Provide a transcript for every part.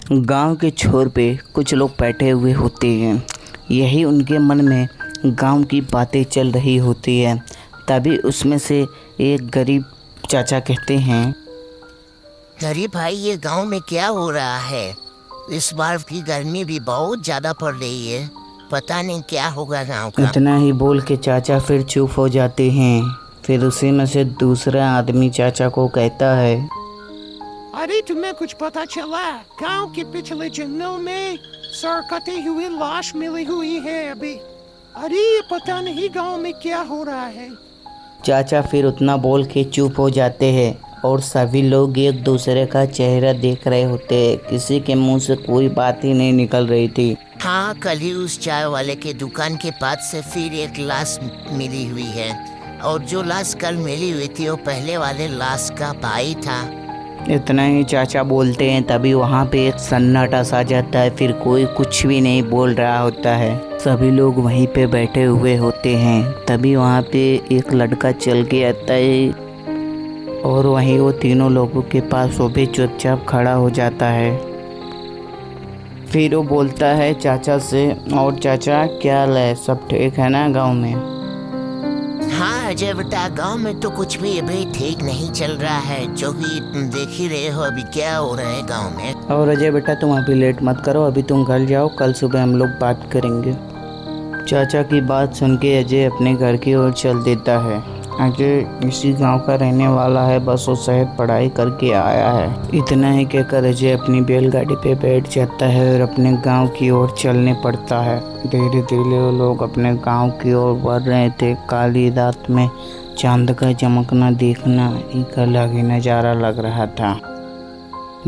गांव के छोर पे कुछ लोग बैठे हुए होते हैं। यही उनके मन में गांव की बातें चल रही होती है। तभी उसमें से एक गरीब चाचा कहते हैं, अरे भाई, ये गांव में क्या हो रहा है? इस बार की गर्मी भी बहुत ज्यादा पड़ रही है। पता नहीं क्या होगा गांव का। इतना ही बोल के चाचा फिर चुप हो जाते हैं। फिर उसी में से दूसरा आदमी चाचा को कहता है, अरे तुम्हें कुछ पता चला? गांव के पिछले जंगल में सरकते हुए लाश मिली हुई है अभी। अरे ये पता नहीं गांव में क्या हो रहा है। चाचा फिर उतना बोल के चुप हो जाते हैं और सभी लोग एक दूसरे का चेहरा देख रहे होते हैं। किसी के मुंह से कोई बात ही नहीं निकल रही थी। हाँ, कल ही उस चाय वाले के दुकान के पास से फिर एक लाश मिली हुई है। और जो लाश कल मिली हुई थी वो पहले वाले लाश का भाई था। इतना ही चाचा बोलते हैं, तभी वहाँ पे एक सन्नाटा सा जाता है। फिर कोई कुछ भी नहीं बोल रहा होता है। सभी लोग वहीं पे बैठे हुए होते हैं। तभी वहाँ पे एक लड़का चल के आता है और वहीं वो तीनों लोगों के पास वो भी चुपचाप खड़ा हो जाता है। फिर वो बोलता है चाचा से, और चाचा क्या हाल है, सब ठीक है ना गाँव में? हाँ अजय बेटा, गांव में तो कुछ भी अभी ठीक नहीं चल रहा है। जो कि तुम देख ही रहे हो अभी क्या हो रहा है गांव में। और अजय बेटा, तुम अभी लेट मत करो, अभी तुम घर जाओ, कल सुबह हम लोग बात करेंगे। चाचा की बात सुन के अजय अपने घर की ओर चल देता है। अजय इसी गांव का रहने वाला है, बस वो शहर पढ़ाई करके आया है। इतना ही कहकर अजय अपनी बैलगाड़ी पे बैठ जाता है और अपने गांव की ओर चलने पड़ता है। धीरे धीरे वो लोग अपने गांव की ओर बढ़ रहे थे। काली रात में चांद का चमकना देखना एक अलग ही नज़ारा लग रहा था।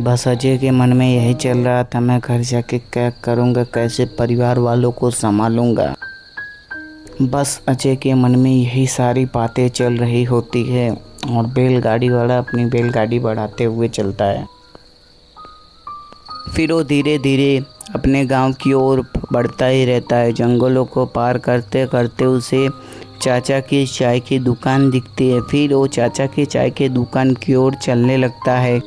बस अजय के मन में यही चल रहा था, मैं घर जाके क्या करूँगा, कैसे परिवार वालों को संभालूंगा। बस अजय के मन में यही सारी बातें चल रही होती है और बैलगाड़ी वाला अपनी बैलगाड़ी बढ़ाते हुए चलता है। फिर वो धीरे धीरे अपने गांव की ओर बढ़ता ही रहता है। जंगलों को पार करते करते उसे चाचा की चाय की दुकान दिखती है। फिर वो चाचा की चाय की दुकान की ओर चलने लगता है।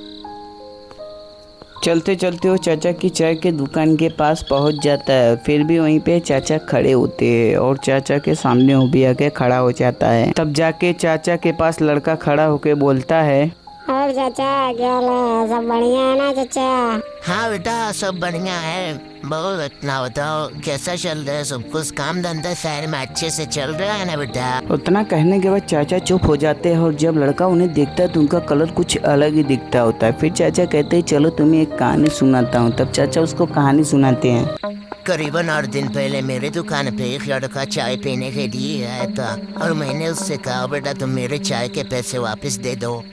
चलते चलते वो चाचा की चाय के दुकान के पास पहुंच जाता है। फिर भी वहीं पे चाचा खड़े होते हैं और चाचा के सामने वो भी आके खड़ा हो जाता है। तब जाके चाचा के पास लड़का खड़ा होके बोलता है, और चाचा क्या हाल है, सब बढ़िया है ना चाचा? हाँ बेटा, सब बढ़िया है। बहुत इतना बताओ कैसा चल रहा है सब कुछ? काम धंधा शहर में अच्छे से चल रहा है ना बेटा? उतना कहने के बाद चाचा चुप हो जाते हैं और जब लड़का उन्हें देखता है तो उनका कलर कुछ अलग ही दिखता होता है। फिर चाचा कहते हैं, चलो तुम्हें एक कहानी सुनाता हूँ। तब चाचा उसको कहानी सुनाते हैं। करीबन 8 दिन पहले मेरे दुकान पे एक लड़का चाय पीने के लिए आया था और मैंने उससे कहा, बेटा तुम मेरे चाय के पैसे वापस दे दो।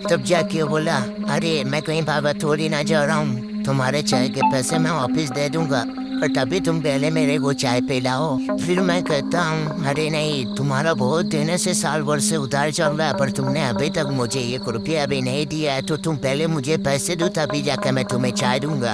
तब जाके बोला, अरे मैं कहीं बाबा थोड़ी ना जा रहा हूँ, तुम्हारे चाय के पैसे मैं वापस दे दूंगा, और तभी तुम पहले मेरे को चाय पिलाओ। फिर मैं कहता हूँ, अरे नहीं, तुम्हारा बहुत दिन से साल भर से उधार चल रहा है, पर तुमने अभी तक मुझे 1 रुपया भी नहीं दिया है, तो तुम पहले मुझे पैसे दो, तभी जाकर मैं तुम्हें चाय दूंगा।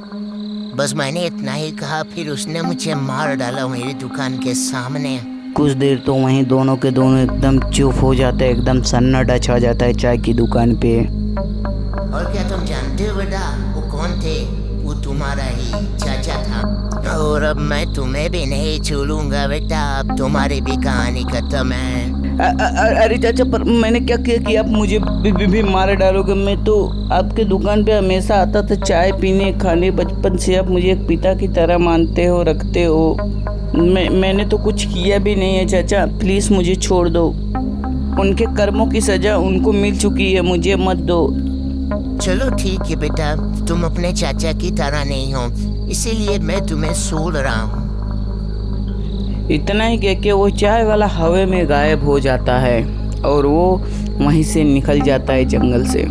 बस मैंने इतना ही कहा, फिर उसने मुझे मार डाला मेरी दुकान के सामने। कुछ देर तो वहीं दोनों के दोनों एकदम चुप हो जाते हैं। एकदम सन्नाटा छा जाता है चाय की दुकान पे। और क्या तुम जानते हो बेटा वो कौन थे? वो तुम्हारा ही चाचा था। और अब मैं तुम्हें भी नहीं छोड़ूंगा बेटा, अब तुम्हारी भी कहानी खत्म है। अरे चाचा, पर मैंने क्या किया कि आप मुझे भी मार डालोगे? मैं तो आपके दुकान पे हमेशा आता था चाय पीने खाने। बचपन से आप मुझे एक पिता की तरह मानते हो, रखते हो। मैंने तो कुछ किया भी नहीं है चाचा, प्लीज़ मुझे छोड़ दो। उनके कर्मों की सज़ा उनको मिल चुकी है, मुझे मत दो। चलो ठीक है बेटा, तुम अपने चाचा की तरह नहीं हो, इसीलिए मैं तुम्हें छोड़ रहा हूँ। इतना ही कह के वो चाय वाला हवा में गायब हो जाता है और वो वहीं से निकल जाता है जंगल से।